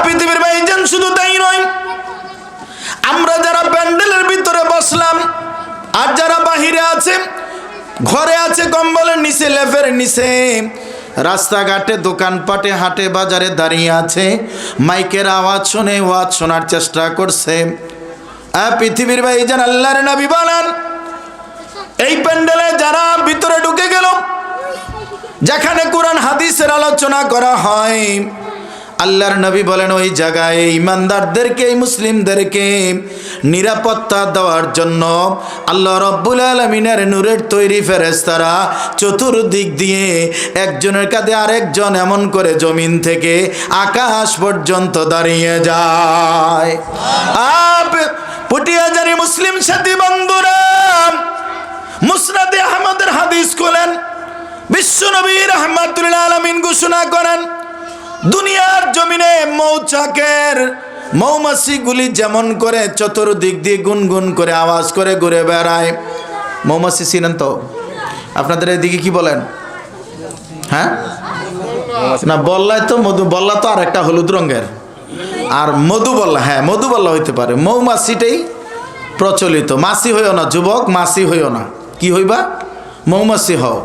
পৃথিবীর ভাইজান, শুধু তাই নয়, আমরা যারা প্যান্ডেলের ভিতরে বসলাম আর যারা বাহিরে আছে, ঘরে আছে কম্বলের নিচে, লেফের নিচে, রাস্তাঘাটে, দোকানপাটে, হাটে বাজারে দাঁড়িয়ে আছে, মাইকের আওয়াজ শুনে ওয়াজ শোনার চেষ্টা করছে। পৃথিবীর ভাইজান, আল্লাহর নবী বলেন, এই প্যান্ডেলে যারা ভিতরে ঢুকে গেল, যেখানে কোরআন হাদিসের আলোচনা করা হয়, আল্লাহর নবী বলেন ওই জায়গায় ইমানদারদেরকে, মুসলিমদেরকে নিরাপত্তা দেওয়ার জন্য আল্লাহ রাব্বুল আলামিনের নূরের তৈরি ফেরেশতারা চতুর্দিক দিয়ে একজনের কাঁধে আরেকজন এমন করে জমিন থেকে আকাশ পর্যন্ত দাঁড়িয়ে যায়। পটিয়াজারি মুসলিম সাথী বন্ধুরা, মুসনাদে আহমদের হাদিস খোলেন, বিশ্বনবী রাহমাতুল আলামিন ঘোষণা করেন, দুনিয়ার জমিনে মৌচাকের মৌমাছিগুলি যেমন করে চতুর্দিক দিয়ে গুনগুন করে আওয়াজ করে ঘুরে বেড়ায়। মৌমাছি চিনেন তো? আপনাদের এদিকে কি বলেন? হ্যাঁ না, বল্লায় তো মধু, বল্লা তো আর একটা হলুদ রঙের, আর মধু বল্লা, হ্যাঁ মধু বল্লা হইতে পারে। মৌমাছিটাই প্রচলিত। মাছি হইও না যুবক, মাছি হইও না, কি হইবা? মৌমাছি হও,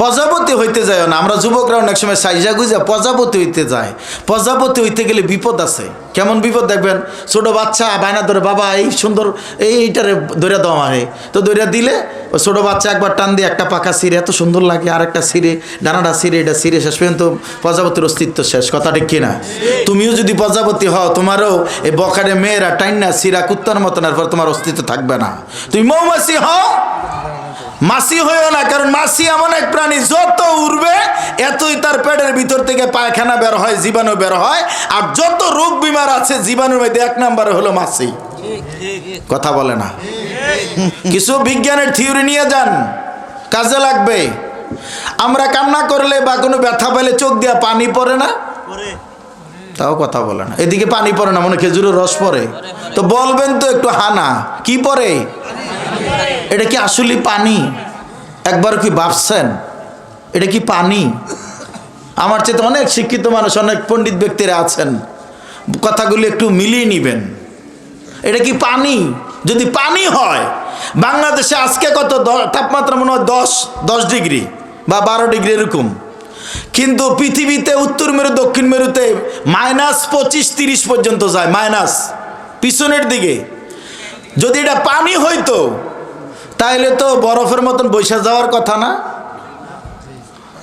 প্রজাপতি হইতে যায় না। আমরা যুবকরা অনেক সময় সাইজা গুজা প্রজাপতি হইতে যায়। প্রজাপতি হইতে গেলে বিপদ আছে। কেমন বিপদ দেখবেন? ছোট বাচ্চা বায়না ধরে, বাবা এই সুন্দর এইটারে দৌড়া দেওয়া হয়, তো দৌড়া দিলে ওই ছোটো বাচ্চা একবার টান দিয়ে একটা পাখা ছিঁড়ে, এত সুন্দর লাগে, আর একটা ছিঁড়ে, ডানাটা ছিঁড়ে, এটা ছিঁড়ে, শেষ পর্যন্ত প্রজাপতির অস্তিত্ব শেষ। কথা ঠিক কিনা? তুমিও যদি প্রজাপতি হও, তোমারও এই বখারে মেয়েরা টাইনা ছিঁড়া কুত্তার মতন, এরপর তোমার অস্তিত্ব থাকবে না। তুমি মৌমাছি হও, মাছি হইও না। কারণ মাছি এমন এক প্রাণী, যত উড়বে এতই তার পেটের ভিতর থেকে পায়খানা বের হয়, জীবাণু বের হয়। আর যত রোগ বিমার আছে জীবাণুর মধ্যে এক নম্বরে হলো মাছি। কথা বলে না। কিছু বিজ্ঞানের থিওরি নিয়ে যান, কাজে লাগবে। আমরা কান্না করলে বা কোনো ব্যথা পেলে চোখ দিয়া পানি পড়ে না? তাও কথা বলে না। এদিকে পানি পড়ে না, মনে খেজুরের রস পড়ে। তো বলবেন তো একটু, হানা কি পড়ে? এটা কি আসলে পানি? একবার কি ভাবছেন এটা কি পানি? আমার চেয়ে অনেক শিক্ষিত মানুষ, অনেক পণ্ডিত ব্যক্তিরা আছেন, কথাগুলি একটু মিলিয়ে নিবেন। এটা কি পানি? যদি পানি হয়, বাংলাদেশে আজকে কত তাপমাত্রা? মনে হয় 10 ডিগ্রি বা 12 ডিগ্রি এরকম। কিন্তু পৃথিবীতে উত্তর মেরু দক্ষিণ মেরুতে -25-30 পর্যন্ত যায়, মাইনাস পিছনের দিকে। যদি এটা পানি হইতো তাহলে তো বরফের মতন বৈশা যাওয়ার কথা না?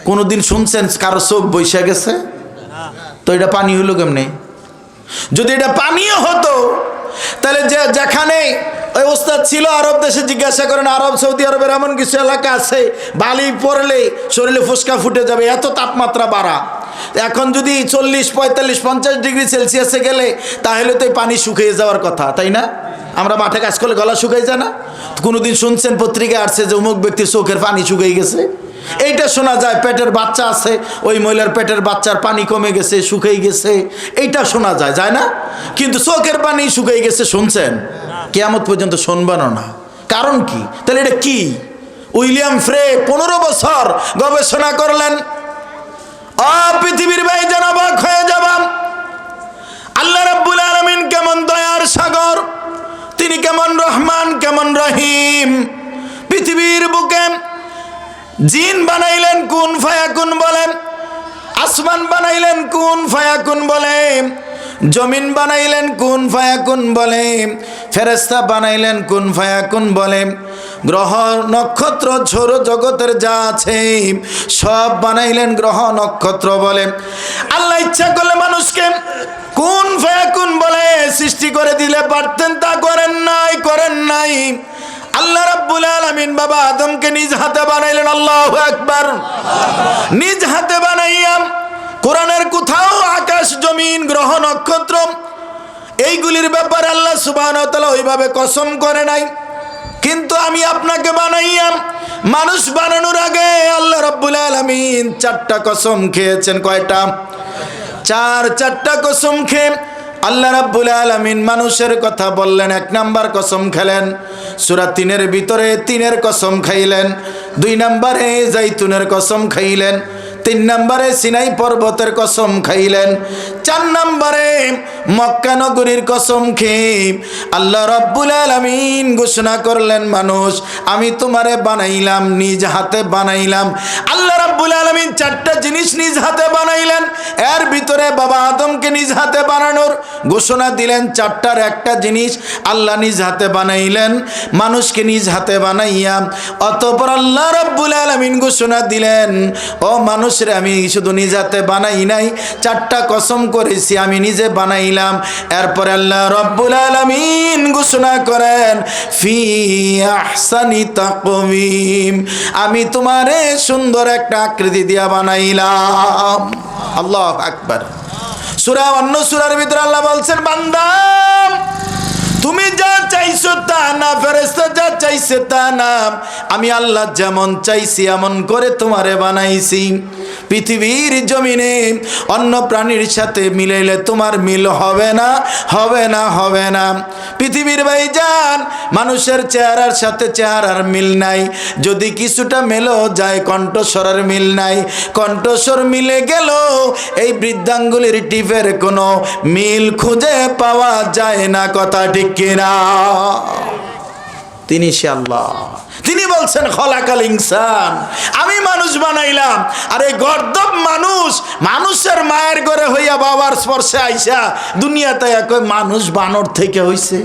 কোনোদিন শুনছেন কারো চোখ বৈশা গেছে? তো এটা পানি হইল কেমনে? যদি এটা পানিও হতো তাহলে যেখানে ওই ওস্তাদ ছিল আরব দেশে, জিজ্ঞাসা করেন আরব সৌদি আরবের এমন কিছু এলাকা আছে বালি পড়লে শরীরে ফুসকা ফুটে যাবে, এত তাপমাত্রা বাড়া। এখন যদি 40, 45, 50 ডিগ্রি সেলসিয়াসে গেলে তাহলে তো পানি শুকিয়ে যাওয়ার কথা, তাই না? আমরা মাঠে কাজ করলে গলা শুকিয়ে যায় না? কোনোদিন শুনছেন পত্রিকায় আসছে যে অমুক ব্যক্তির চোখের পানি শুকিয়ে গেছে? এইটা শোনা যায়। পেটের বাচ্চা আছে, ওই মহিলার পেটের বাচ্চার পানি কমে গেছে, শুকিয়ে গেছে, এইটা শোনা যায়, যায় না? কিন্তু চোখের পানি শুকিয়ে গেছে শুনছেন? কিয়ামত পর্যন্ত শুনবেনও না। কারণ কি? তাহলে এটা কি? উইলিয়াম ফ্রে 15 বছর গবেষণা করলেন। পৃথিবীর ভাইজান, অবাক হয়ে যাবাম। আল্লাহ রাব্বুল আলামিন কেমন দয়ার সাগর, তিনি কেমন রহমান, কেমন রহিম। পৃথিবীর বুকে জিন বানাইলেন কুন ফায়াকুন বলেন, আসমান বানাইলেন কুন ফায়াকুন বলে, জমিন বানাইলেন কুন ফায়াকুন বলে, ফেরেশতা বানাইলেন কুন ফায়াকুন বলে, গ্রহ নক্ষত্র ঝোর জগতের যা আছে সব বানাইলেন গ্রহ নক্ষত্র বলে। আল্লাহ ইচ্ছা করলে মানুষকে কুন ফায়াকুন বলে সৃষ্টি করে দিলে পারতেন, তা করেন নাই, করেন নাই। আল্লাহ রাব্বুল আলামিন বাবা আদমকে নিজ হাতে বানাইলেন। আল্লাহু আকবার। নিজ হাতে বানাইয়া কোরআনের কোথাও আকাশ জমিন গ্রহ নক্ষত্র এইগুলির ব্যাপারে আল্লাহ সুবহানাহু ওয়া তাআলা ওইভাবে কসম করে নাই। কিন্তু আমি আপনাকে বানাইয়া মানুষ বানানোর আগে আল্লাহ রাব্বুল আলামিন 4টা কসম খেয়েছেন। কয়টা? 4টা কসম খেয়ে আল্লাহ রাব্বুল আলামিন মানুষের কথা বললেন। 1 নাম্বার কসম খেলেন সূরা 3-এর ভিতরে 3-এর কসম খাইলেন। 2 নম্বরে জাইতুনের কসম খাইলেন। 3 নম্বরে সিনাই পর্বতের কসম খাইলেন, 4 নম্বরে মক্কা নগরীর কসম খেয়ে আল্লাহ রাব্বুল আলামিন ঘোষণা করলেন, মানুষ আমি তোমারে বানাইলাম, নিজ হাতে বানাইলাম। আল্লাহ রাব্বুল আলামিন 4টা জিনিস নিজ হাতে বানাইলেন। এর ভিতরে বাবা আদমকে নিজ হাতে বানানোর ঘোষণা দিলেন। 4টার একটা জিনিস আল্লাহ নিজ হাতে বানাইলেন, মানুষকে নিজ হাতে বানাইয়া অতঃপর আল্লাহ রাব্বুল আলামিন ঘোষণা দিলেন, ও মানুষরে আমি শুধু নিজ হাতে বানাই নাই, 4টা কসম করেছি আমি নিজে বানাইলাম। এরপরে আল্লাহ রাব্বুল আলামিন ঘোষণা করেন, ফি আহসানি তাকওয়িম, আমি তোমারে সুন্দর একটা আকৃতি দিয়া বানাইলাম। আল্লাহু আকবার। সূরা অন্য সূরার ভিতরে আল্লাহ বলছেন, বান্দা তুমি যা চাইছো তা না, ফেরেশতা যা চাইছে তা না, আমি আল্লাহ যেমন চাইছি এমন করে তোমারে বানাইছি। পৃথিবীর জমিনে অন্য প্রাণীর সাথে মিলাইলে তোমার মিল হবে না, হবে না, হবে না। পৃথিবীর ভাইজান মানুষের চেহারার সাথে চেহারার মিল নাই, যদি কিছুটা মেলও যায় কণ্ঠস্বরের মিল নাই, কণ্ঠস্বর মিলে গেল এই বৃদ্ধাঙ্গুলির টিপের কোনো মিল খুঁজে পাওয়া যায় না। কথা ঠিক কিনা? তিনি সে আল্লাহ, তিনি বলছেন খলাকাল ইনসান, আমি মানুষ বানাইলাম। আর এই গর্দব মানুষ, মানুষের মায়ের ঘরে হইয়া বাবার স্পর্শে আইসা দুনিয়াতে একই মানুষ বানর থেকে হইছে।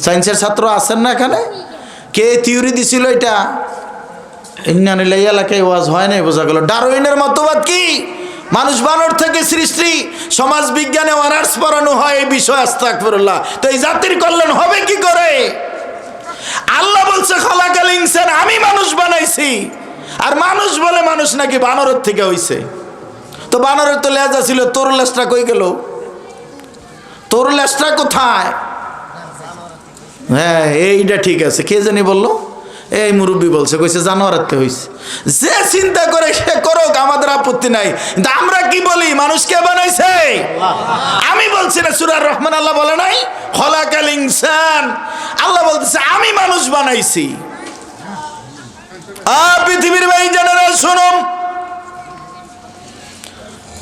সায়েন্সের ছাত্র আছেন না এখানে? কে থিওরি দিছিল এটা? ইন্নানিল্লাহি এলাকায় ওয়াজ হয় নাই, বোঝা গেল। ডারউইনের মতবাদ কি? মানুষ বানর থেকে সৃষ্টি। সমাজ বিজ্ঞানে অনার্স পড়ানো হয় এই বিষয়, আস্তাগফিরুল্লাহ। তো এই জাতির কল্যাণ হবে কি করে? আল্লাহ বলছে খলাকাল ইনসান, আমি মানুষ বানাইছি। আর মানুষ বলে মানুষ নাকি বানরের থেকে হইছে। তো বানরের তো লেজা ছিল, তোর লেজটা কই গেল? তোর লেজটা কোথায়? হ্যাঁ এইটা ঠিক আছে। কে জানি বললো? এই মুরব্বী বলছে, কইছে জানোয়ারের থেকে হইছে। যে চিন্তা করে সে করুক, আমাদের আপত্তি নাই। কিন্তু আমরা কি বলি? মানুষ কে বানাইছে? আমি বলছি না, সূরা রহমান আল্লাহ বলে নাই খলাকাল ইনসান? আল্লাহ বলতেছে আমি মানুষ বানাইছি। পৃথিবীর ভাইজানেরা শুনুন,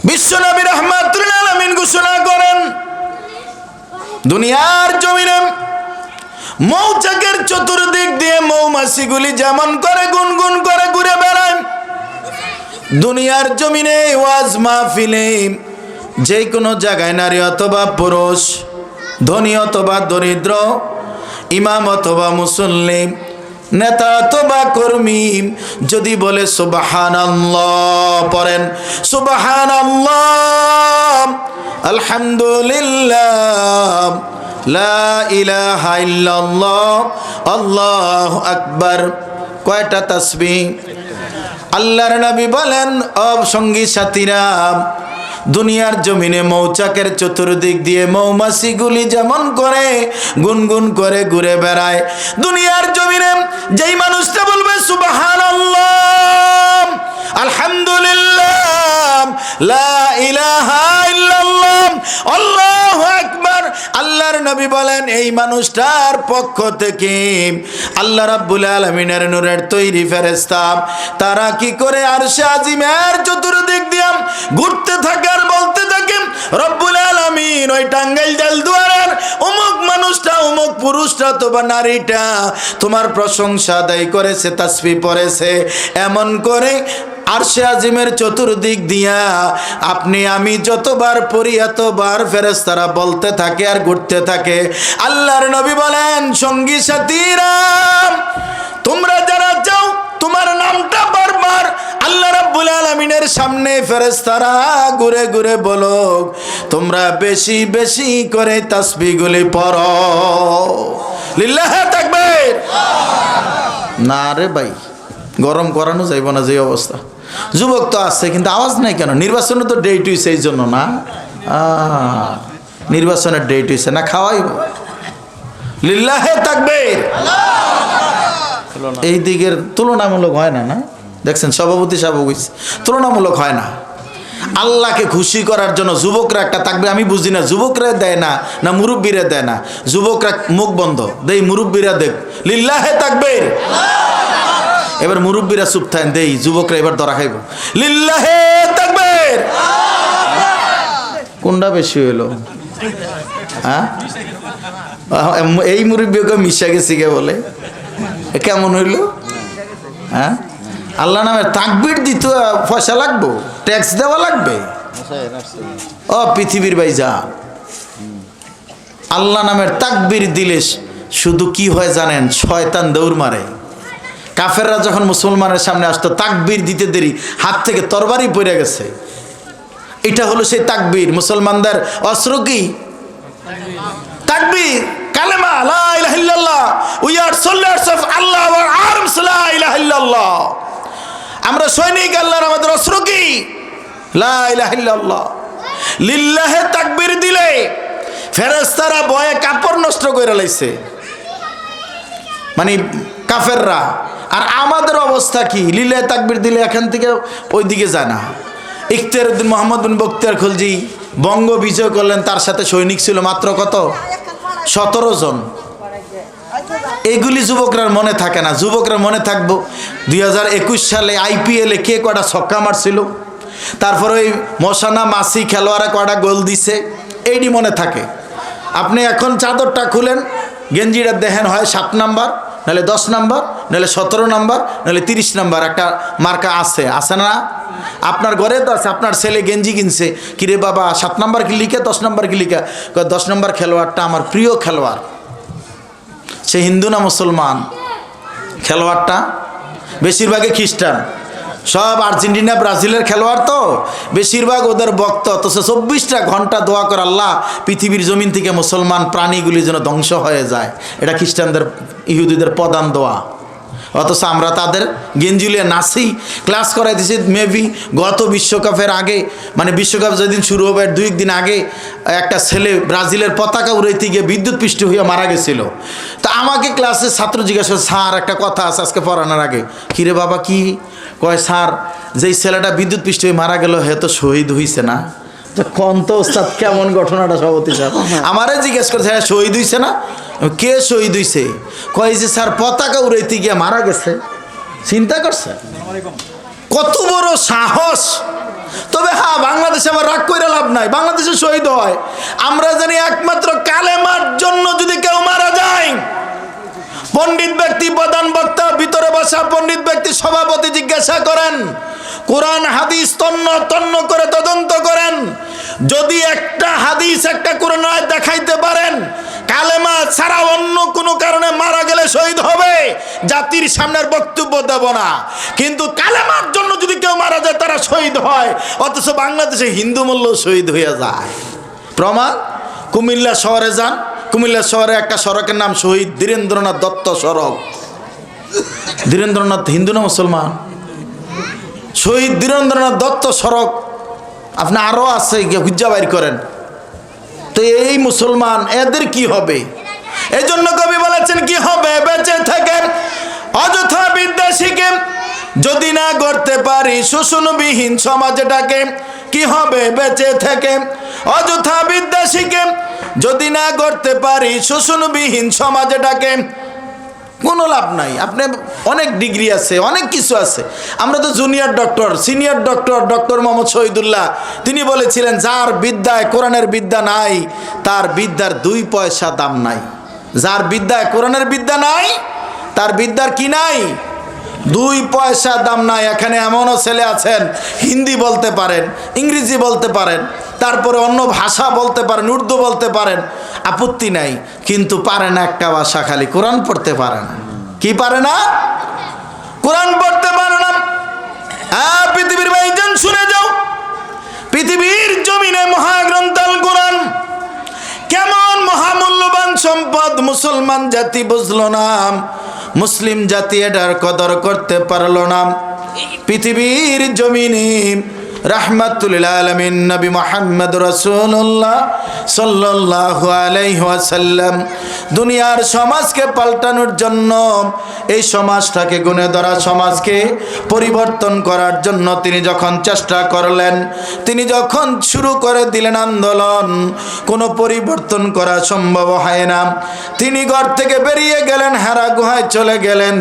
বিশ্বনবী রাহমাতুল আলামিন ঘোষণা করেন, দুনিয়ার জমিনে মৌচাকের চতুর্দিক দিয়ে মৌমাছিগুলি যেমন করে গুনগুন করে ঘুরে বেড়ায়, দুনিয়ার জমিনে ওয়াজ মাহফিলে যে কোনো জায়গায় নারী অথবা পুরুষ, ধনী অথবা দরিদ্র, ইমাম অথবা মুসল্লি, নেতা অথবা কর্মী যদি বলে সুবহানাল্লাহ পড়েন, সুবহানাল্লাহ, আলহামদুলিল্লাহ, লা ইলাহা ইল্লাল্লাহ, আল্লাহু আকবার, কয়টা তাসবিহ? আল্লাহর নবী বলেন, ও সঙ্গী সাথীরা, দুনিয়ার জমিনে মৌচাকের চতুর্দিক দিয়ে মৌমাছিগুলি যেমন করে গুনগুন করে ঘুরে বেড়ায়, দুনিয়ার জমিনে যেই মানুষটা বলবে সুবহানাল্লাহ, আলহামদুলিল্লাহ, লা ইলাহা ইল্লাল্লাহ, আল্লাহু আকবার, আল্লাহর নবী বলেন এই মানুষটার পক্ষ থেকে আল্লাহ রাব্বুল আলামিনের নূরের তৈরি ফেরেশতা তারা কি করে আরশে আজিমের চতুর্দিক দিয়ে ঘুরতে থাকে আর বলতে থাকে, রব্বুল আলামিন ওই টাঙ্গাইল জালদুয়ারের অমুক মানুষটা, অমুক পুরুষটা অথবা নারীটা তোমার প্রশংসা আদায় করেছে, তাসবিহ পড়েছে। এমন করে আরশে আজিমের চতুর্দিক দিয়া আপনি আমি যতবার পড়ি এতবার ফেরেশতারা বলতে থাকে আর ঘুরতে থাকে। আল্লাহর নবী বলেন, সঙ্গী সাথীরা, তোমরা যারা চাও তোমার নামটা বারবার আল্লাহ রাব্বুল আলামিনের সামনে ফেরেশতারা ঘুরে ঘুরে বলো, তোমরা বেশি বেশি করে তাসবিহগুলি পড়ো। লিল্লাহি তাকবীর। না রে ভাই, গরম করানো যাইব না যে অবস্থা। যুবক তো আছে কিন্তু আওয়াজ নাই কেন? নির্বাচনে তো ডেট হইছে এই জন্য না? নির্বাচনের ডেট হইছে না, খাওয়াইব। লিল্লাহি তাকবীর। এই দিকের তুলনামূলক হয় না, না দেখছেন সভাপতি সাহেব হইছে, তুলনামূলক হয় না। আল্লাহকে খুশি করার জন্য যুবকরা একটা থাকবে, আমি বুঝি না যুবকরা দেয় না না মুরব্বীরা দেয় না। যুবকরা মুখ বন্ধ দেই, মুরব্বীরা দেখ। লিল্লাহি তাকবীর। এবার মুরব্বীরা চুপ থাকেন, দেই যুবকরা এবার ধরা খাইব। লিল্লাহে তাকবীর। কোনটা বেশি হইল? হ্যাঁ, এই মুরব্বীকে মিশা গেছি কে বলে, কেমন হইল? হ্যাঁ, আল্লাহ নামের তাকবীর দিতে পয়সা লাগবো, ট্যাক্স দেওয়া লাগবে। ও পৃথিবীর ভাইজা, আল্লাহ নামের তাকবীর দিলে শুধু কি হয় জানেন? শয়তান দৌড় মারে। কাফেররা যখন মুসলমানের সামনে আসতো, তাকবীর দিতে দেরি হাত থেকে তরবারি পড়ে গেছে। এটা হলো সেই তাকবীর। মুসলমানদের অস্ত্র কি? তাকবীর, কালেমা লা ইলাহা ইল্লাল্লাহ। We are soldiers of Allah, our arms লা ইলাহা ইল্লাল্লাহ। আমরা সৈনিক আল্লাহর, আমাদের অস্ত্র কি? লা ইলাহা ইল্লাল্লাহ। লিল্লাহে তাকবীর দিলে ফেরেশতারা ভয়ে কাপড় নষ্ট করে লাইছে, মানে কাফেররা। আর আমাদের অবস্থা কি? লিল্লাহে তাকবীর দিলে এখান থেকে ওইদিকে যায় না। ইখতিয়ারউদ্দিন মোহাম্মদ বিন বখতিয়ার খলজি বঙ্গ বিজয় করলেন, তার সাথে সৈনিক ছিল মাত্র কত? 17 জন। এগুলি যুবকরার মনে থাকে না। যুবকরা মনে থাকবো 2021 সালে IPL কে কটা ছক্কা মারছিল, তারপর ওই মশানা মাসি খেলোয়াড়রা কটা গোল দিছে, এইটি মনে থাকে। আপনি এখন চাদরটা খুলেন, গেঞ্জিটা দেখেন, হয় 7 নাম্বার, নাহলে 10 নাম্বার, নাহলে 17 নাম্বার, নাহলে 30 নাম্বার, একটা মার্কা আছে, আছে না? আপনার ঘরে তো আছে। আপনার ছেলে গেঞ্জি কিনছে, কিরে বাবা 7 নাম্বার কি লিখে 10 নাম্বার কি লিখা? 10 নাম্বার খেলোয়াড়টা আমার প্রিয় খেলোয়াড়। সে হিন্দু না মুসলমান? খেলোয়াড়টা বেশিরভাগই খ্রিস্টান, সব আর্জেন্টিনা ব্রাজিলের খেলোয়াড়, তো বেশিরভাগ ওদের ভক্ত। অথচ 24টা ঘন্টা দোয়া করে আল্লাহ পৃথিবীর জমিন থেকে মুসলমান প্রাণীগুলি যেন ধ্বংস হয়ে যায়। এটা খ্রিস্টানদের, ইহুদিদের প্রধান দোয়া। অথচ আমরা তাদের গেঞ্জুলিয়া নাচি, ক্লাস করাই দিছি। মেবি গত বিশ্বকাপের আগে, মানে বিশ্বকাপ যেদিন শুরু হবে 2 দিন আগে, একটা ছেলে ব্রাজিলের পতাকা উড়াইতে গিয়ে বিদ্যুৎ পৃষ্ঠ হয়ে মারা গেছিল। তা আমাকে ক্লাসে ছাত্র জিজ্ঞাসা করে, স্যার একটা কথা আছে আজকে পড়ানোর আগে। কিরে বাবা কি? কয় স্যার, যেই ছেলেটা বিদ্যুৎ পৃষ্ঠ হয়ে মারা গেল, হে তো শহীদ হইছে না? কোন তো ওস্তাদ, কেমন ঘটনাটা সভাপতি স্যার? আমারে জিজ্ঞেস করেছে, হ্যাঁ শহীদ হইছে না? কে শহীদ হইছে? কয় যে স্যার পতাকা উড়াইতে গিয়ে মারা গেছে। চিন্তা করছে কত বড় সাহস। তবে হ্যাঁ, বাংলাদেশে আবার রাগ করে লাভ নাই, বাংলাদেশে শহীদ হয়। আমরা জানি একমাত্র কালেমার জন্য যদি কেউ মারা যায়, পণ্ডিত ব্যক্তি, প্রধান বক্তা, ভিতরে বসা পণ্ডিত ব্যক্তি, সভাপতি জিজ্ঞাসা করেন, কোরআন হাদিস তন্ন তন্ন করে তদন্ত করেন। যদি একটা হাদিস, একটা কোরআন আয়াত দেখাইতে পারেন কালেমা ছাড়া অন্য কোনো কারণে মারা গেলে শহীদ হবে, জাতির সামনের বক্তব্য দেব না। কিন্তু কালেমার জন্য যদি কেউ মারা যায় তারা শহীদ হয়। অথচ বাংলাদেশে হিন্দু মূল্য শহীদ হয়ে যায়। প্রমাণ, কুমিল্লা শহরে যান, কুমিল্লা শহরে একটা সড়কের নাম শহীদ ধীরেন্দ্রনাথ দত্ত সড়ক। ধীরেন্দ্রনাথ হিন্দু না মুসলমান? শহীদ ধীরেন্দ্রনাথ দত্ত সড়ক আপনি আরও আছে, হুজ্জা বাইর করেন। তো এই মুসলমান, এদের কি হবে? এই জন্য কবি বলেছেন, কি হবে বেঁচে থেকে অযথা বিদ্যা শিখে, যদি না গড়তে পারি শোষণবিহীন সমাজটাকে। কি হবে বেঁচে থেকে অযথা বিদ্যা শিখে, যদি না গড়তে পারি শোষণবিহীন সমাজটাকে। কোনো লাভ নাই। আপনি অনেক ডিগ্রি আছে, অনেক কিছু আছে। আমরা তো junior doctor, senior doctor, doctor Mohammad Shahidullah, তিনি বলেছিলেন, যার বিদ্যায় কোরআনের বিদ্যা নাই, তার বিদ্যার 2 পয়সা দাম নাই। যার বিদ্যায় কোরআনের বিদ্যা নাই, তার বিদ্যার কি নাই? 2 পয়সা দাম নাই। এখানে এমনও ছেলে আছেন, হিন্দি বলতে পারেন, ইংরেজি বলতে পারেন, তারপরে অন্য ভাষা বলতে পারেন, উর্দু বলতে পারেন, আপত্তি নাই, কিন্তু পারে না একটা ভাষা, খালি কোরআন পড়তে পারে না। কি পারে না? কোরআন পড়তে পারে না। হ্যাঁ, পৃথিবীর ভাইজান শুনে যাও, পৃথিবীর জমিনে মহাগ্রন্থ আল কোরআন কেমন মহামূল্যবান সম্পদ, মুসলমান জাতি বুঝলো না, মুসলিম জাতি এটার কদর করতে পারলো না। পৃথিবীর জমিনে রাহমাতুল লিল আলামিন নবী মুহাম্মদ রাসূলুল্লাহ সাল্লাল্লাহু আলাইহি ওয়াসাল্লাম দুনিয়ার সমাজকে পাল্টানোর জন্য, এই সমাজটাকে গুণে ধরা সমাজকে পরিবর্তন করার জন্য তিনি যখন চেষ্টা করলেন, তিনি যখন শুরু করে দিলেন আন্দোলন, কোনো পরিবর্তন করা সম্ভব হয় না। তিনি ঘর থেকে বেরিয়ে গেলেন, হেরা গুহায় চলে গেলেন,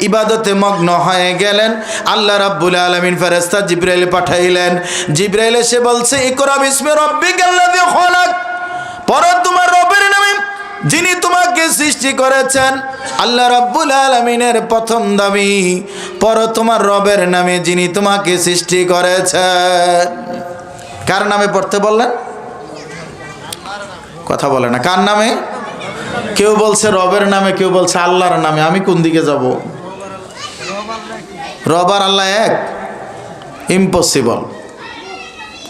ইবাদতে মগ্ন হয়ে গেলেন। আল্লাহ রাব্বুল আলামিন ফেরেশতা জিবরাইল পাঠাইলেন। জিবরাইল এসে বলছে, ইকরা বিসমি রাব্বিকাল্লাযী খলাক, পড়ো তোমার রবের নামে যিনি তোমাকে সৃষ্টি করেছেন। আল্লাহ রাব্বুল আলামিনের প্রথম দাবি, পড়ো তোমার রবের নামে যিনি তোমাকে সৃষ্টি করেছেন। কার নামে পড়তে বললেন? কথা বলে না। কার নামে? কেউ বলছে রবের নামে, কেউ বলছে আল্লাহর নামে। আমি কোন দিকে যাব? রব আর আল্লাহ এক? ইম্পসিবল,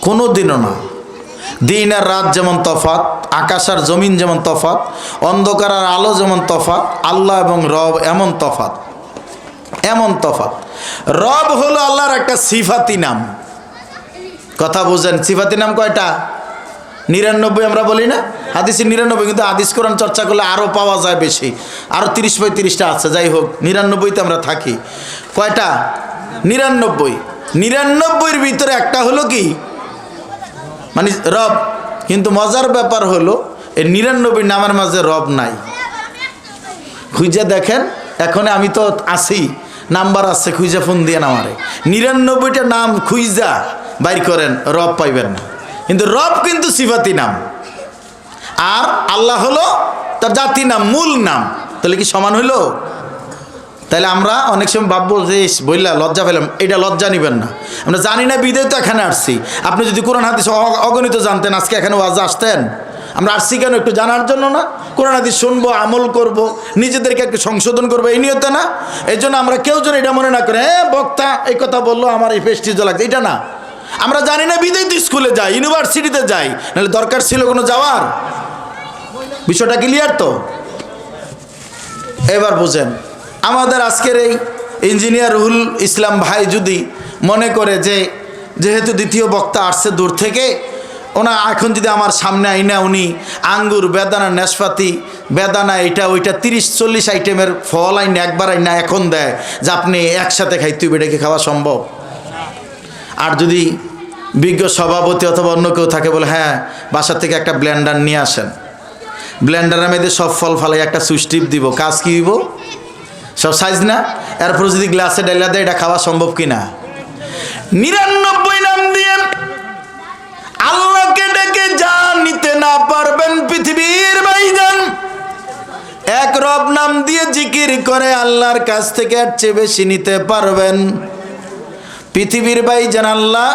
কোনো দিনও না। দিন আর রাত যেমন তফাৎ, আকাশ আর জমিন যেমন তফাৎ, অন্ধকার আর আলো যেমন তফাৎ, আল্লাহ এবং রব এমন তফাৎ, এমন তফাৎ। রব হলো আল্লাহর একটা সিফাতি নাম। কথা বুঝেন? সিফাতি নাম কয়টা? 99 আমরা বলি না, হাদিসে 99, কিন্তু হাদিস কোরআন চর্চা করলে আরও পাওয়া যায় বেশি, আরও 30-35টা আছে। যাই হোক, 99তে আমরা থাকি। কয়টা? 99। 99-এর ভিতরে একটা হলো কি মানে রব। কিন্তু মজার ব্যাপার হলো এই 99 নামের মাঝে রব নাই। খুঁজে দেখেন, এখন আমি তো আছি, নাম্বার আছে, খুঁজে ফোন দিয়ে নামারে 99টা নাম খুঁজা বাইর করেন, রব পাইবেন না। কিন্তু রব কিন্তু সিফাতি নাম, আর আল্লাহ হলো তার জাতি নাম, মূল নাম। তাহলে কি সমান হইল? তাহলে আমরা অনেক সময় ভাববো যে বললা লজ্জা পেলাম, এটা লজ্জা নিবেন না। আমরা জানি না বিদায় তো এখানে আসছি। আপনি যদি কোরআন হাদিস অগণিত জানতেন, আজকে এখানে ওয়াজে আসতেন? আমরা আসছি কেন? একটু জানার জন্য না? কোরআন হাদিস শুনবো, আমল করব, নিজেদেরকে একটু সংশোধন করবো, এই নিয়তে না? এই জন্য আমরা কেউ যেন এটা মনে না করে বক্তা এই কথা বললো আমার এই প্রেস্টিজ লাগছে, এটা না। আমরা জানি না বিদায় তো স্কুলে যাই, ইউনিভার্সিটিতে যাই, নাহলে দরকার ছিল কোনো যাওয়ার? বিষয়টা ক্লিয়ার তো? এবার বুঝেন, আমাদের আজকের এই ইঞ্জিনিয়ার রুহুল ইসলাম ভাই যদি মনে করে যে যেহেতু দ্বিতীয় বক্তা আসছে দূর থেকে, ওনা এখন যদি আমার সামনে আইনা উনি আঙ্গুর, বেদানা, নাশপাতি, বেদানা, এটা ওইটা 30-40 আইটেমের ফল আইনা একবার আইনা এখন দেয় যে আপনি একসাথে খাইতে হবে, এটা কি খাওয়া সম্ভব? আর যদি বিজ্ঞ সভাপতি অথবা অন্য কেউ থাকে, বলে হ্যাঁ বাসা থেকে একটা ব্লেন্ডার নিয়ে আসেন, ব্লেন্ডারের মধ্যে সব ফল ফালাই একটা সুইচ টিপ দিব, কাজ কি হইব? সব সাইজ না? এরপর যদি গ্লাসে ডাইলা দেয়, এটা খাওয়া সম্ভব কিনা? 99 নাম দিয়ে আল্লাহকে ডেকে যা নিতে না পারবেন পৃথিবীর ভাইজান, এক রব নাম দিয়ে জিকির করে আল্লাহর কাছ থেকে এর চেয়ে বেশি নিতে পারবেন পৃথিবীর ভাইজান। আল্লাহ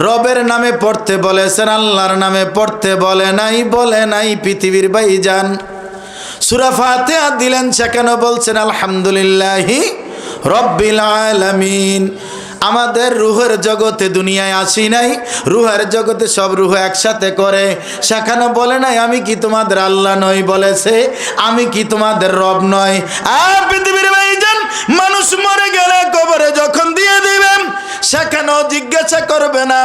রবের নামে পড়তে বলেছেন, আল্লাহর নামে পড়তে বলে নাই পৃথিবীর ভাইজান। সূরা ফাতিহা দিলেন, সেখানে বলছেন আলহামদুলিল্লাহি রব্বিল আলামিন। আমাদের রুহের জগতে দুনিয়ায় আসি নাই, রুহের জগতে সব রুহ একসাথে করে, সেখানে বলে নাই আমি কি তোমাদের আল্লাহ নই, বলেছে আমি কি তোমাদের রব নয়। আর পৃথিবীর ভাইজান, মানুষ মরে গেলে কবরে যখন দিয়ে দিবেন, সেখানেও জিজ্ঞাসা করবে না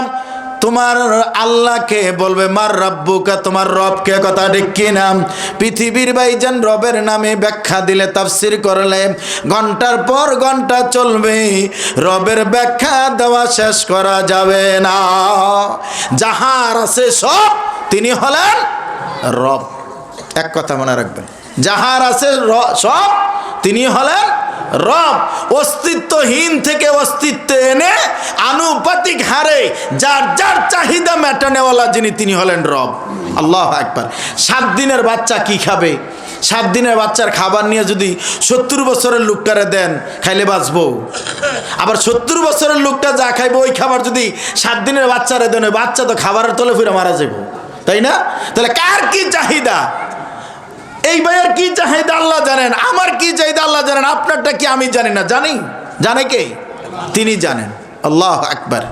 তোমার আল্লাহকে, বলবে মার রাব্বুকা, তোমার রবকে। কথা ঠিক কিনা? পৃথিবীর ভাইজান রবের নামে ব্যাখ্যা দিলে, তাফসীর করলে ঘন্টার পর ঘন্টা চলবে, রবের ব্যাখ্যা দেওয়া শেষ করা যাবে না। যাহার আছে সব, তিনি হলেন রব। এক কথা মনে রাখবেন, যাহার আছে সব, তিনি হলেন রব। অস্তিত্বহীন থেকে অস্তিত্ব এনে আনুপাতিক হারে যার যার চাহিদা মেটানেওয়ালা যিনি, তিনি হলেন রব। আল্লাহু আকবার। 7 দিনের বাচ্চা কি খাবে? 7 দিনের বাচ্চার খাবার নিয়ে যদি 70 বছরের লোকটারে দেন, খাইলে বাঁচবো? আবার 70 বছরের লোকটা যা খাইবো ওই খাবার যদি 7 দিনের বাচ্চারে দেন, ওই বাচ্চা তো খাবারের তলে ফিরে মারা যাবো, তাই না? তাহলে কার কি চাহিদা? এই ভাইয়ের কি চাহিদা আল্লাহ জানেন, আমার কি চাহিদা আল্লাহ জানেন, আপনারটা কি আমি জানি না? জানে কে? তিনি জানেন। আল্লাহু আকবার।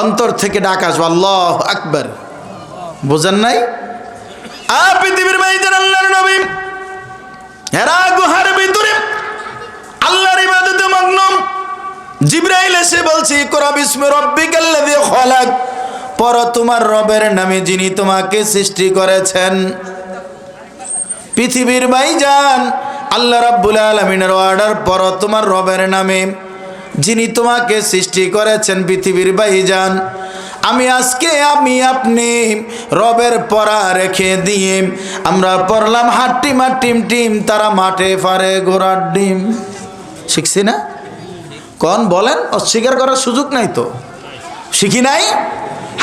অন্তর থেকে ডাক আসবে আল্লাহু আকবার। বুঝেন নাই? পৃথিবীর ভাইজান, আল্লাহর নবী হেরা গুহার ভিতরে আল্লাহর ইবাদতে মগ্ন, জিবরাইল এসে বলছে ইকরা বিসমি রাব্বিকাল্লাযী খলাক, পড়ো তোমার রবের নামে যিনি তোমাকে সৃষ্টি করেছেন। পৃথিবীর ভাইজান আল্লাহ রাব্বুল আলামিনের অর্ডার, পড়ো তোমার রবের নামে যিনি তোমাকে সৃষ্টি করেছেন। পৃথিবীর ভাইজান আমি আপনি রবের পড়া রেখে দিয়ে আমরা পড়লাম হাট্টিম হাট্টিম টিম, তারা মাঠে পারে ঘোড়ার ডিম। শিখছি না? কোন বলেন, অস্বীকার করার সুযোগ নাই তো, শিখি নাই?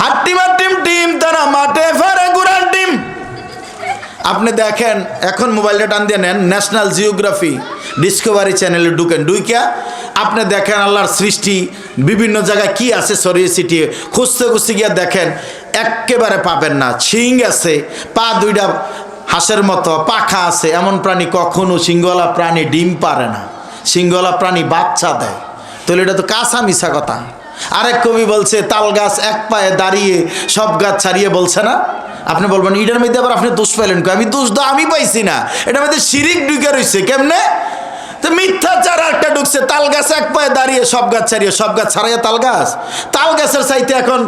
হাট্টিম হাট্টিম টিম, তারা মাঠে পারে ঘোড়ার ডিম। আপনি দেখেন, এখন মোবাইলটা টান দিয়ে নেন, ন্যাশনাল জিওগ্রাফি ডিসকভারি চ্যানেলে ঢুকেন, ঢুকিয়া আপনি দেখেন আল্লাহর সৃষ্টি বিভিন্ন জায়গায় কি আছে ছড়িয়ে ছিটিয়ে, খুঁজতে খুঁজতে গিয়া দেখেন একেবারে পাবেন না। শিং আছে, পা দুইটা হাঁসের মতো, পাখা আছে, এমন প্রাণী কখনো সিংহওয়ালা প্রাণী ডিম পারে না, সিংহওয়ালা প্রাণী বাচ্চা দেয়। তাহলে এটা তো কাঁচা মিশা কথা। আরেক কবি বলছে তাল গাছ এক পায়ে দাঁড়িয়ে সব গাছ ছাড়িয়ে, বলছে না? আপনি বলবেন এটার মধ্যে আবার আপনি দোষ পাইলেন? আমি দোষ তো আমি পাইছি না, এটার মধ্যে শিরিক ঢুকে রয়েছে। কেমনে? তো মিথ্যাচার একটা ঢুকছে। তাল গাছ এক পায়ে দাঁড়িয়ে সব গাছ ছাড়িয়ে, সব গাছ ছাড়াইয়া তাল গাছ। তাল গাছের চাইতে এখন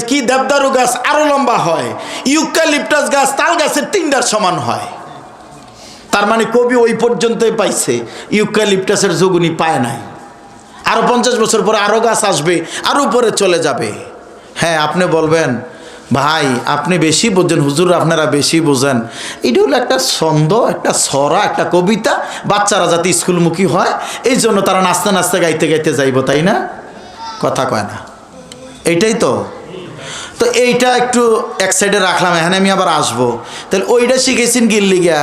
কি দেবদারু গাছ আরো লম্বা হয়, ইউক্যালিপটাস গাছ তাল গাছের 3টার সমান হয়। তার মানে কবি ওই পর্যন্তই পাইছে, ইউক্যালিপটাসের যোগুনি পায় নাই। আরো 50 বছর পরে আরো গাছ আসবে, আরো উপরে চলে যাবে। হ্যাঁ, আপনি বলবেন ভাই আপনি বেশি বোঝেন, হুজুর আপনারা বেশি বোঝেন। এটা হলো একটা ছন্দ, একটা ছড়া, একটা কবিতা। বাচ্চারা যাতে স্কুলমুখী হয় এই জন্য তারা নাচতে নাচতে গাইতে গাইতে যাইব, তাই না? কথা কয় না, এইটাই তো। তো এইটা একটু এক সাইডে রাখলাম, এখানে আমি আবার আসবো। তাহলে ওইটা শিখেছেন গিল্লি গিয়া?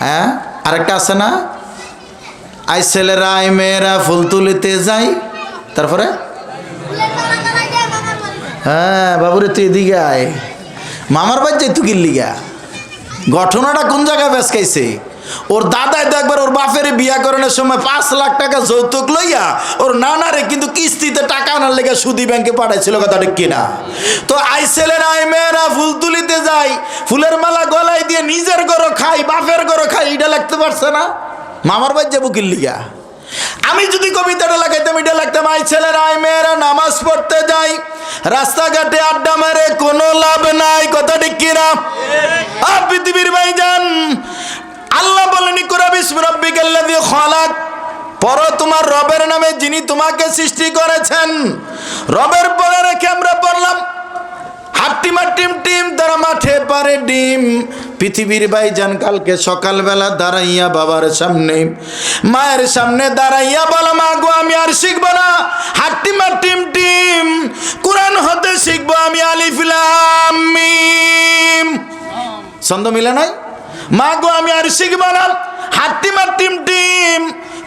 হ্যাঁ, আরেকটা আছে না, আই ছেলেরা আই মেয়েরা ফুল তুলিতে যাই, তারপরে হ্যাঁ বাবুরে তুই এদিকে আয়, মামার বাড়ি যাই তুই গিল্লি গা। ঘটনাটা কোন জায়গায় বেসকাইছে? ওর দাদাই তো একবার ওর বাপের বিয়া করানোর সময় 5 লাখ টাকা যৌতুক লইয়া ওর নানারে কিন্তু কিস্তিতে টাকা আনার লেগে সুদী ব্যাংকে পাঠাইছিল, কথাটা কিনা? তো আই ছেলেরা আই মেয়েরা ফুল তুলিতে যাই, ফুলের মালা গলায় দিয়ে নিজের ঘরও খাই বাপের ঘরও খাই, এটা লাগতে পারছে না? মামার বাড়ি যাবো গিল্লিগা। আমি যদি কবিতাটা লাগাইতাম, এটা লাগতাম আই ছেলেরা আই মেয়েরা নামাজ পড়তে যাই, রাস্তাঘাটে আড্ডা মারে কোনো লাভ নাই, কথা ঠিক কিনা? আর পৃথিবীর ভাইজান আল্লাহ বলেন ইকরা বিসমি রাব্বিকাল্লাযী খলাক, পড়ো তোমার রবের নামে যিনি তোমাকে সৃষ্টি করেছেন। রবের পরে রেখে আমরা পড়লাম হাট্টিম হাট্টিম টিম, তারা মাঠে পারে ডিম। পৃথিবীর ভাইজান কালকে সকালবেলা দাঁড়াইয়া বাবার সামনে মায়ের সামনে দাঁড়াইয়া বলা, মা গো আমি আর শিখবো না হাট্টিম হাট্টিম টিম, কোরআন হতে শিখবো আমি আলিফ লাম মিম। ছন্দ মিলে নাই? মা গো আমি আর শিখবো না হাট্টিম হাট্টিম টিম,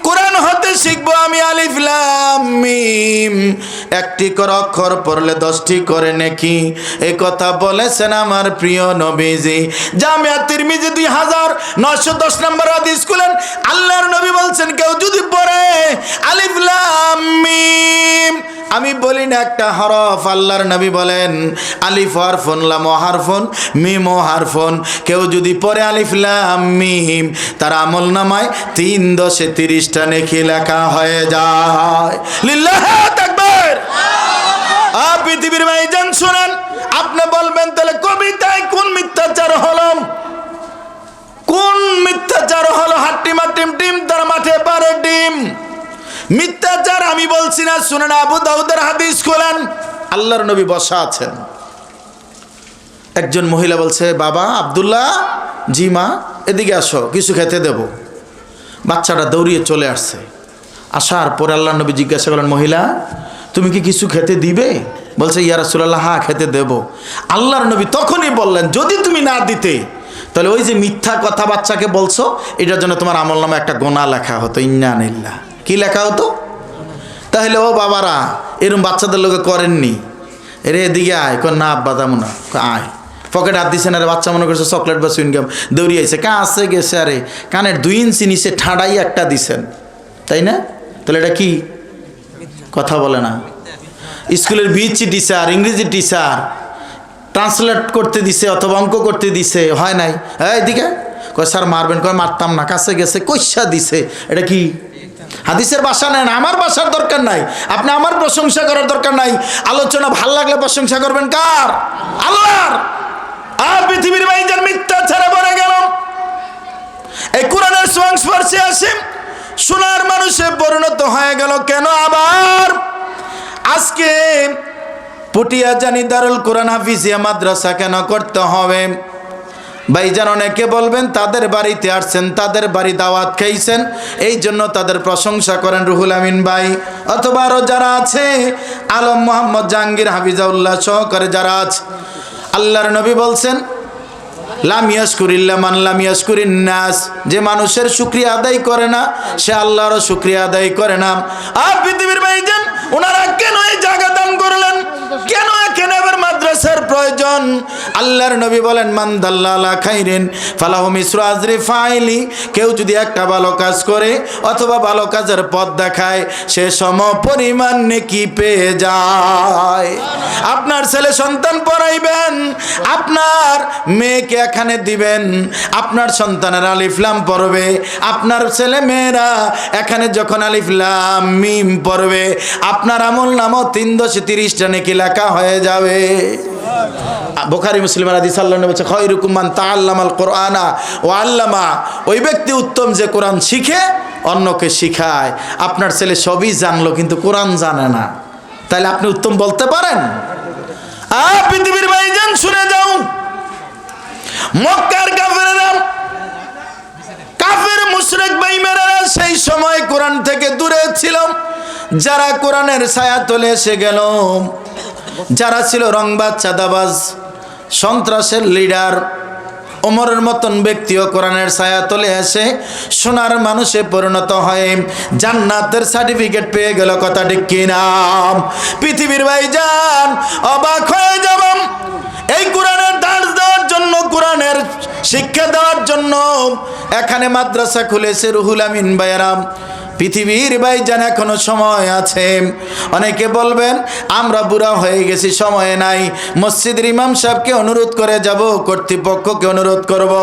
কোরআন হতে শিখবো আমি আলিফ লাম মিম। 1টি করে অক্ষর পড়লে 10টি করে নেকি, এই কথা বলেছেন আমার প্রিয় নবীজি। জামিয়া তিরমিজি 2910 নম্বর হাদিস খুলেন, আল্লাহর নবী বলছেন কেউ যদি পড়ে আলিফ লাম মিম, আমি বলি না একটা হরফ, আল্লাহর নবী বলেন আলিফ হারফুন লাম হারফুন মিম হারফুন, কেউ যদি পড়ে আলিফ লাম মিম তার আমলনামায় 3 × 30টা নেকি লেখা হয়ে যায়। লিল্লাহি তাকবীর। পৃথিবীর ভাইজান শুনেন, আপনি বলবেন তাহলে কবিতায় কোন মিথ্যাচার হলো? কোন মিথ্যাচার হলো? হাট্টিম হাট্টিম টিম, তার মাঠে পারে ডিম। মিথ্যাচার আমি বলছি না, শুনেন আবু দাউদের হাদিস খোলেন, আল্লাহর নবী বসা আছেন। একজন মহিলা বলছে, বাবা আব্দুল্লাহ, জি মা, এদিকে আসো, কিছু খেতে দেব। বাচ্চাটা দৌড়িয়ে চলে আসছে। আসার পরে আল্লাহর নবী জিজ্ঞাসা করলেন, মহিলা তুমি কি কিছু খেতে দিবে? বলছে, ইয়া রাসূলুল্লাহ, হ্যাঁ খেতে দেব। আল্লাহর নবী তখনই বললেন, যদি তুমি না দিতে তাহলে ওই যে মিথ্যা কথা বাচ্চাকে বলছো, এটার জন্য তোমার আমলনামায় একটা গোনা লেখা হতো। ইন্না লিল্লাহ, কি লেখা হতো? তাহলে ও বাবারা এরকম বাচ্চাদের লোকে করেননি? এরে এদিকে আয়, না আব্বা তেমন না, আয়। পকেট হাত দিছে না রে, বাচ্চা মনে করছে চকলেট বা সুইনগাম, দৌড়িয়েছে, কাছে গেছে, আরে কানের 2 ইঞ্চি নিচে ঠাঁড়াই একটা দিছেন, তাই না? তাহলে এটা কি? কথা বলে না। স্কুলের বিএসসি টিচার, ইংরেজি টিচার ট্রান্সলেট করতে দিছে অথবা অঙ্ক করতে দিছে, হয় নাই, হ্যাঁ এদিকে কয় স্যার মারবেন, কয় মারতাম না, কাছে গেছে কইসা দিছে, এটা কি? হাদিসের ভাষা নেন, আমার ভাষার দরকার নাই, আপনি আমার প্রশংসা করার দরকার নাই। আলোচনা ভাল লাগলে প্রশংসা করবেন কার? আল্লাহর। আর পৃথিবীর ভাইজান মিথ্যাচারে ভরে গেল। এই কোরআনের সংস্পর্শে আসে সোনার মানুষে পরিণত হয়ে গেল। কেন আবার আজকে পটিয়া জানি দারুল কোরআন হাফিজিয়া মাদ্রাসা কেন করতে হবে? ভাইজান অনেকে বলবেন তাদের বাড়িতে আসছেন, তাদের বাড়ি দাওয়াত খাইছেন, এই জন্য তাদের প্রশংসা করেন রুহুল আমিন ভাই, অথবা আরও যারা আছে আলম মোহাম্মদ জাহাঙ্গীর হাফিজাউল্লাহ সহকারে যারা আছে। আল্লাহর নবী বলছেন লাম ইয়াশকুরিল্লাহ মান লাম ইয়াশকুরিন নাস, যে মানুষের শুকরিয়া আদায় করে না সে আল্লাহরও শুকরিয়া আদায় করে না। আর পৃথিবীর ভাইজান ওনারা কেন এই জায়গা দান করলেন? কেন এখানে আবার মাদ্রাসার প্রয়োজন? আল্লাহর নবী বলেন মান দাল্লালা খাইরিন ফালাহু মিসরু আজরি ফাইলি, কেউ যদি একটা ভালো কাজ করে অথবা ভালো কাজের পথ দেখায় সে সম পরিমাণ নেকি পেয়ে যায়। আপনার ছেলে সন্তান পড়াইবেন, আপনার মেয়েকে এখানে দিবেন, আপনার সন্তানের আলিফ লাম পড়বে, আপনার ছেলে মেয়েরা এখানে যখন আলিফ লাম মিম পড়বে আপনার আমল নামও 330টা নেকি লেখা হয়ে যাবে। বুখারী মুসলিমের হাদিস, আল্লাহর নবী বলেছেন খায়রুকুম মান তাআল্লামাল কুরআনা ওয়া আল্লামা, ওই ব্যক্তি উত্তম যে কোরআন শিখে অন্যকে শিখায়। আপনার ছেলে সবই জানলো কিন্তু কোরআন জানে না, তাহলে আপনি উত্তম বলতে পারেন? পৃথিবীর ভাইজান শুনে যাও, মক্কার কাফেররা, কাফের মুশরিক বেঈমানরা সেই সময় কোরআন থেকে দূরে ছিল। যারা কোরআনের ছায়া তলে এসে গেল, যারা ছিল রংবাজ, চাঁদাবাজ, সন্ত্রাসের লিডার, ওমরের মতন ব্যক্তিও কোরআনের ছায়া তলে এসে সোনার মানুষে পরিণত হয়ে জান্নাতের সার্টিফিকেট পেয়ে গেল। কথা ঠিক কিনা? পৃথিবীর ভাইজান অবাক হয়ে যাব, এই কোরআনের দার্স দেওয়ার জন্য, কোরআনের শিক্ষা দেওয়ার জন্য এখানে মাদ্রাসা খুলেছে রুহুল আমিন ভাইয়েরা। পৃথিবীর ভাইজান এখনো সময় আছে। অনেকে বলবেন আমরা বুড়া হয়ে গেছি, সময় নাই। মসজিদের ইমাম সাহেবকে অনুরোধ করে যাব, কর্তৃপক্ষকে অনুরোধ করব,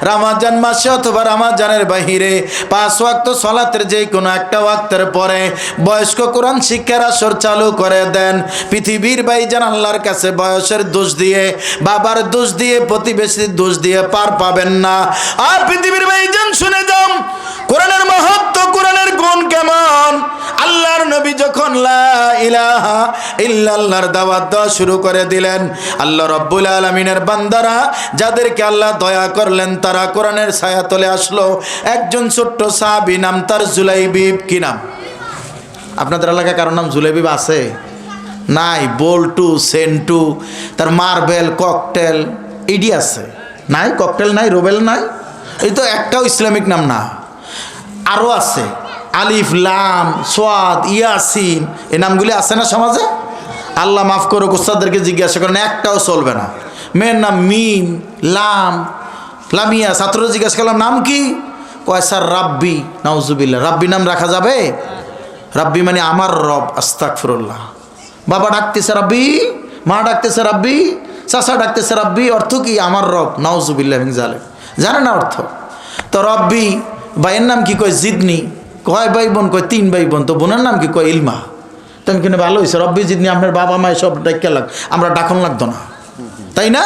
রমজান মাসে অথবা রমজানের বাহিরে 5 ওয়াক্ত সালাতের যে কোনো একটা ওয়াক্তের পরে বয়স্ক কোরআন শিক্ষার আসর চালু করে দেন। পৃথিবীর ভাইজান আল্লাহর কাছে বয়সের দোষ দিয়ে, বাবার দোষ দিয়ে, প্রতিবেশীর দোষ দিয়ে পার পাবেন না। আর পৃথিবীর ভাইজান শুনে যাও, কোরআনের মাহাত্ম্য, কোরআনের গুণ কেমন। আল্লাহর নবী যখন লা ইলাহা ইল্লাল্লাহর দাওয়াত দেওয়া শুরু করে দিলেন, আল্লাহ রাব্বুল আলামিনের বান্দারা যাদেরকে আল্লাহ দয়া করলেন তারা কোরআনের ছায়া তলে আসলো। একজন ছোট্ট সাহাবী, নাম তার জুলাইবিব। কি নাম? আপনাদের এলাকায় কারোর নাম জুলাইবিব আছে? নাই? বল্টু, সেন্টু, তার মার্বেল, ককটেল এডি আছে? নাই, ককটেল নাই, রোবেল নাই, এই তো একটাও ইসলামিক নাম না। আরও আছে আলিফ লাম সোয়াদ ইয়াসিন, এই নামগুলি আছে না সমাজে? আল্লাহ মাফ করুক, উস্তাদদেরকে জিজ্ঞাসা করেন একটাও চলবে না। মেয়ের নাম মিম, লাম, লামিয়া। ছাত্ররা জিজ্ঞাসা করলাম নাম কি? কয় স্যার রাব্বি। নাউজুবিল্লাহ, রাব্বি নাম রাখা যাবে? রাব্বি মানে আমার রব। আস্তাগফিরুল্লাহ। বাবা ডাকতেছে রাব্বি, মা ডাকতেছে রাব্বি, চাচা ডাকতেছে রাব্বি, অর্থ কি? আমার রব। নাউজুবিল্লাহ মিন জালিক। জানে না অর্থ? তো রব্বি। ভাইয়ের নাম কি? কয় জিদনি। কয় ভাই বোন? কয় 3 ভাই বোন। তো বোনের নাম কি? কয় ইলমা। তো আমি কিনে ভালো হয়েছে, রব্বি জিদনি, আপনার বাবা মায়ের সব ডাক্কা লাগ, আমরা ডাকন লাগতো না, তাই না?